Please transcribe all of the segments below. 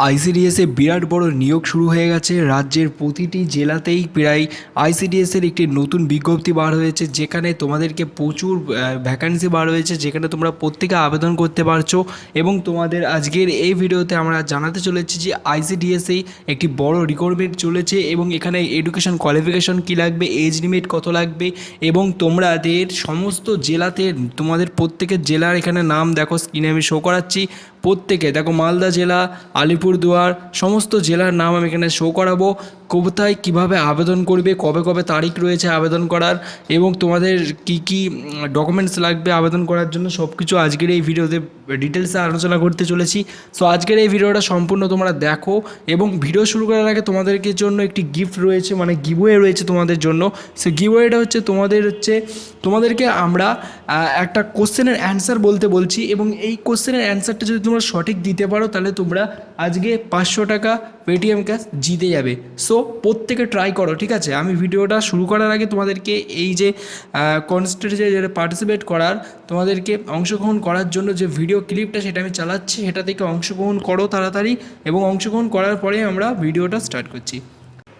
আইসিডিএসে বিরাট বড় নিয়োগ শুরু হয়ে গেছে। রাজ্যের প্রতিটি জেলাতেই প্রায় আইসিডিএসের একটি নতুন বিজ্ঞপ্তি বার হয়েছে, যেখানে তোমাদেরকে প্রচুর ভ্যাকান্সি বার হয়েছে, যেখানে তোমরা প্রত্যেকে আবেদন করতে পারছো। এবং তোমাদের আজকের এই ভিডিওতে আমরা জানাতে চলেছি যে আইসিডিএসে একটি বড় রিক্রুটমেন্ট চলেছে এবং এখানে এডুকেশন কোয়ালিফিকেশন কী লাগবে, এজ লিমিট কত লাগবে এবং তোমাদের সমস্ত জেলাতে তোমাদের প্রত্যেকের জেলার এখানে নাম দেখো স্ক্রিনে আমি শো করাচ্ছি। প্রত্যেকে দেখো মালদা জেলা, আলিপুরদুয়ার, সমস্ত জেলার নাম আমি এখানে শো করাবো। কোথায় কীভাবে আবেদন করবে, কবে কবে তারিখ রয়েছে আবেদন করার এবং তোমাদের কি কি ডকুমেন্টস লাগবে আবেদন করার জন্য, সব কিছু আজকের এই ভিডিওতে ডিটেলসে আলোচনা করতে চলেছি। সো আজকের এই ভিডিওটা সম্পূর্ণ তোমরা দেখো এবং ভিডিও শুরু করার আগে তোমাদেরকে জন্য একটি গিফট রয়েছে, মানে গিভওয়ে রয়েছে তোমাদের জন্য। সো গিভওয়েটা হচ্ছে তোমাদেরকে আমরা একটা কোশ্চেনের অ্যান্সার বলতে বলছি এবং এই কোশ্চেনের অ্যান্সারটা যদি তোমরা সঠিক দিতে পারো তাহলে তোমরা আজকে 500 টাকা পেটিএম ক্যাশ জিতে যাবে। সো প্রত্যেকে ট্রাই করো, ঠিক আছে? আমি ভিডিওটা শুরু করার আগে তোমাদেরকে এই যে কনস্টেন্টে যেটা পার্টিসিপেট করার, তোমাদেরকে অংশগ্রহণ করার জন্য যে ভিডিও ক্লিপটা সেটা আমি চালাচ্ছি, সেটা থেকে অংশগ্রহণ করো তাড়াতাড়ি এবং অংশগ্রহণ করার পরে আমরা ভিডিওটা স্টার্ট করছি।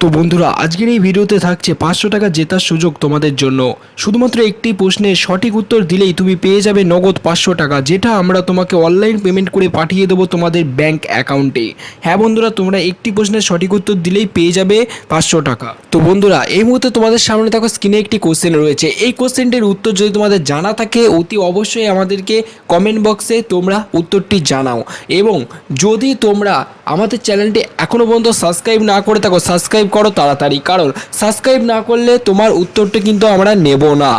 তো বন্ধুরা, আজকের এই ভিডিওতে থাকছে 500 টাকা জেতার সুযোগ তোমাদের জন্য। শুধুমাত্র একটি প্রশ্নের সঠিক উত্তর দিলেই তুমি পেয়ে যাবে নগদ 500 টাকা, যেটা আমরা তোমাকে অনলাইন পেমেন্ট করে পাঠিয়ে দেবো তোমাদের ব্যাংক অ্যাকাউন্টে। হ্যাঁ বন্ধুরা, তোমরা একটি প্রশ্নের সঠিক উত্তর দিলেই পেয়ে যাবে 500 টাকা। তো বন্ধুরা, এই মুহূর্তে তোমাদের সামনে দেখো স্ক্রিনে একটি কোশ্চেন রয়েছে। এই কোশ্চেনটির উত্তর যদি তোমাদের জানা থাকে অতি অবশ্যই আমাদেরকে কমেন্ট বক্সে তোমরা উত্তরটি জানাও। এবং যদি তোমরা আমাদের চ্যানেলটি এখনও পর্যন্ত সাবস্ক্রাইব না করে থাকো, সাবস্ক্রাইব করো তাড়াতাড়ি, কারণ সাবস্ক্রাইব না করলে তোমার উত্তরটা কিন্তু আমরা নেব না।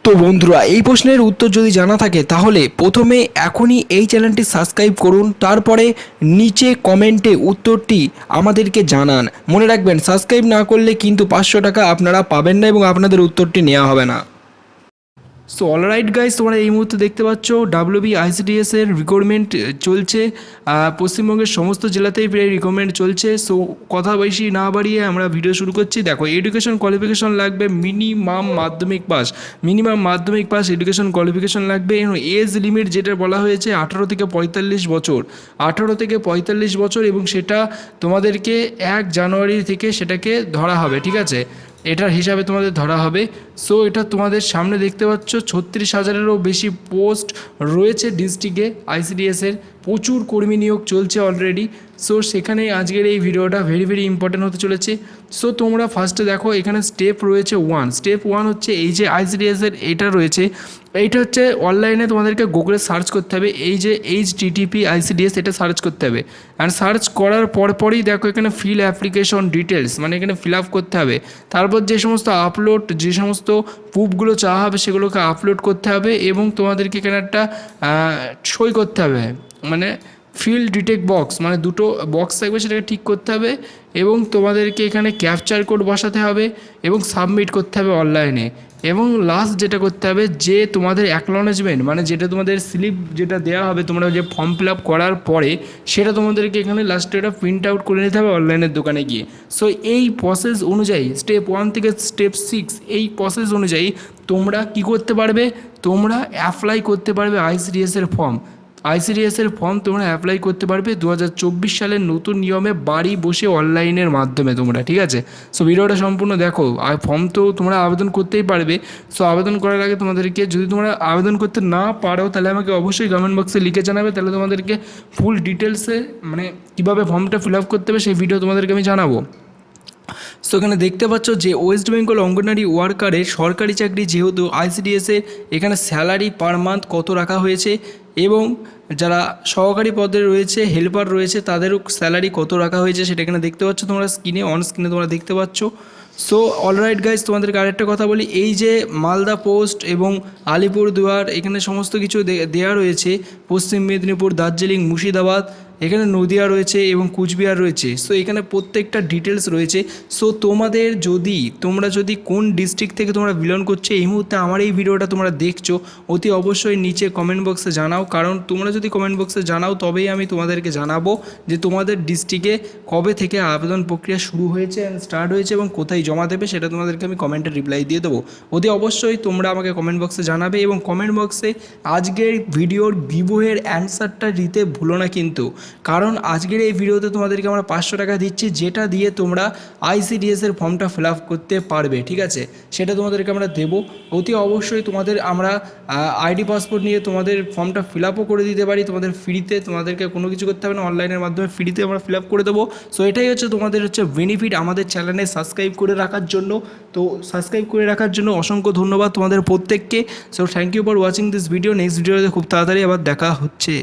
তো বন্ধুরা, এই প্রশ্নের উত্তর যদি জানা থাকে তাহলে প্রথমে এখনই এই চ্যানেলটি সাবস্ক্রাইব করুন, তারপরে নিচে কমেন্টে উত্তরটি আমাদেরকে জানান। মনে রাখবেন, সাবস্ক্রাইব না করলে কিন্তু 500 টাকা আপনারা পাবেন না এবং আপনাদের উত্তরটি নেওয়া হবে না। সো অলরাইট গাইস, তোমরা এই মুহূর্তে দেখতে পাচ্ছ WBICDS এর রিক্রুটমেন্ট চলছে। পশ্চিমবঙ্গের সমস্ত জেলাতেই প্রায় রিক্রুটমেন্ট চলছে। সো কথা বেশি না বাড়িয়ে আমরা ভিডিও শুরু করছি। দেখো, এডুকেশন কোয়ালিফিকেশন লাগবে মিনিমাম মাধ্যমিক পাস এডুকেশন কোয়ালিফিকেশন লাগবে। এবং এজ লিমিট যেটা বলা হয়েছে 18 থেকে 45 বছর, 18 থেকে 45 বছর, এবং সেটা তোমাদেরকে 1 জানুয়ারি থেকে সেটাকে ধরা হবে, ঠিক আছে? এটার হিসাবে তোমাদের ধরা হবে। সো এটা তোমাদের সামনে দেখতে পাচ্ছ 36,000-এরও বেশি পোস্ট রয়েছে ডিস্ট্রিক্টে আইসিডিএসের। প্রচুর কর্মী নিয়োগ চলছে অলরেডি। সো সেখানেই আজকের এই ভিডিওটা ভেরি ইম্পর্টেন্ট হতে চলেছে। সো তোমরা ফার্স্টে দেখো, এখানে স্টেপ রয়েছে 1। স্টেপ 1 হচ্ছে এই যে আইসিডিএসের এটা রয়েছে, এইটা হচ্ছে অনলাইনে তোমাদেরকে গুগলে সার্চ করতে হবে, এই যে HTTP ICDS এটা সার্চ করতে হবে। আর সার্চ করার পরই দেখো এখানে ফিল অ্যাপ্লিকেশন ডিটেলস, মানে এখানে ফিল আপ করতে হবে। তারপর যে সমস্ত প্রুফগুলো চাওয়া হবে সেগুলোকে আপলোড করতে হবে এবং তোমাদেরকে এখানে একটা সই করতে হবে, মানে ফিল ডিটেক্ট বক্স, মানে দুটো বক্স থাকবে, সেটাকে ঠিক করতে হবে এবং তোমাদেরকে এখানে ক্যাপচার কোড বসাতে হবে এবং সাবমিট করতে হবে অনলাইনে। এবং লাস্ট যেটা করতে হবে, যে তোমাদের অ্যাকনলেজমেন্ট, মানে যেটা তোমাদের স্লিপ যেটা দেওয়া হবে তোমরা যে ফর্ম ফিল আপ করার পরে, সেটা তোমাদেরকে এখানে লাস্টে এটা প্রিন্ট আউট করে নিতে হবে অনলাইনের দোকানে গিয়ে। সো এই প্রসেস অনুযায়ী স্টেপ 1 থেকে স্টেপ 6, এই প্রসেস অনুযায়ী তোমরা কি করতে পারবে, তোমরা অ্যাপ্লাই করতে পারবে আইসিডিএসের ফর্ম। আইসিডিএসের ফর্ম তোমরা অ্যাপ্লাই করতে পারবে 2024 সালের নতুন নিয়মে বাড়ি বসে অনলাইনের মাধ্যমে তোমরা, ঠিক আছে? সো ভিডিওটা সম্পূর্ণ দেখো। আর ফর্ম তো তোমরা আবেদন করতেই পারবে। সো আবেদন করার আগে তোমাদেরকে, যদি তোমরা আবেদন করতে না পারো তাহলে আমাকে অবশ্যই কমেন্ট বক্সে লিখে জানাবে, তাহলে তোমাদেরকে ফুল ডিটেলসে, মানে কীভাবে ফর্মটা ফিল আপ করতে হবে সেই ভিডিও তোমাদেরকে আমি জানাবো। সো এখানে দেখতে পাচ্ছ যে ওয়েস্ট বেঙ্গল অঙ্গনওয়াড়ি ওয়ার্কারের সরকারি চাকরি, যেহেতু আইসিডিএসে এখানে স্যালারি পার মান্থ কত রাখা হয়েছে এবং যারা সহকারী পদে রয়েছে, হেল্পার রয়েছে, তাদেরও স্যালারি কত রাখা হয়েছে সেটা এখানে দেখতে পাচ্ছ তোমরা স্ক্রিনে, অন স্ক্রিনে তোমরা দেখতে পাচ্ছ। সো অলরাইট গাইজ, তোমাদেরকে আরেকটা কথা বলি, এই যে মালদা পোস্ট এবং আলিপুরদুয়ার এখানে সমস্ত কিছু দেওয়া রয়েছে, পশ্চিম মেদিনীপুর, দার্জিলিং, মুর্শিদাবাদ, এখানে নদিয়া রয়েছে এবং কুচবিহার রয়েছে। সো এখানে প্রত্যেকটা ডিটেলস রয়েছে। সো তোমরা যদি কোন ডিস্ট্রিক্ট থেকে তোমরা বিলং করছো, এই মুহূর্তে আমার এই ভিডিওটা তোমরা দেখছো, অতি অবশ্যই নিচে কমেন্ট বক্সে জানাও, কারণ তোমরা যদি কমেন্ট বক্সে জানাও তবেই আমি তোমাদেরকে জানাবো যে তোমাদের ডিস্ট্রিক্টে কবে থেকে আবেদন প্রক্রিয়া শুরু হয়েছে অ্যান্ড স্টার্ট হয়েছে এবং কোথায় জমা দেবে, সেটা তোমাদেরকে আমি কমেন্টে রিপ্লাই দিয়ে দেবো। অতি অবশ্যই তোমরা আমাকে কমেন্ট বক্সে জানাবে এবং কমেন্ট বক্সে আজকের ভিডিওর গিভওয়ের অ্যান্সারটা দিতে ভুলো না কিন্তু। কারণ আজকের এই ভিডিওতে তোমাদেরকে আমরা 500 টাকা দিচ্ছি, যেটা দিয়ে তোমরা আইসিডিএসের ফর্মটা ফিল আপ করতে পারবে। ঠিক আছে, সেটা তোমাদেরকে আমরা দেবো। অতি অবশ্যই তোমাদের আমরা আইডি পাসপোর্ট নিয়ে তোমাদের ফর্মটা ফিল আপও করে দিতে পারি তোমাদের ফ্রিতে, তোমাদেরকে কোনো কিছু করতে হবে না, অনলাইনের মাধ্যমে ফ্রিতে আমরা ফিল আপ করে দেবো। সো এটাই হচ্ছে তোমাদের হচ্ছে বেনিফিট আমাদের চ্যানেলে সাবস্ক্রাইব করে রাখার জন্য। তো সাবস্ক্রাইব করে রাখার জন্য অসংখ্য ধন্যবাদ তোমাদের প্রত্যেককে। So thank you for watching this video. Next ভিডিওতে খুব তাড়াতাড়ি আবার দেখা হচ্ছে।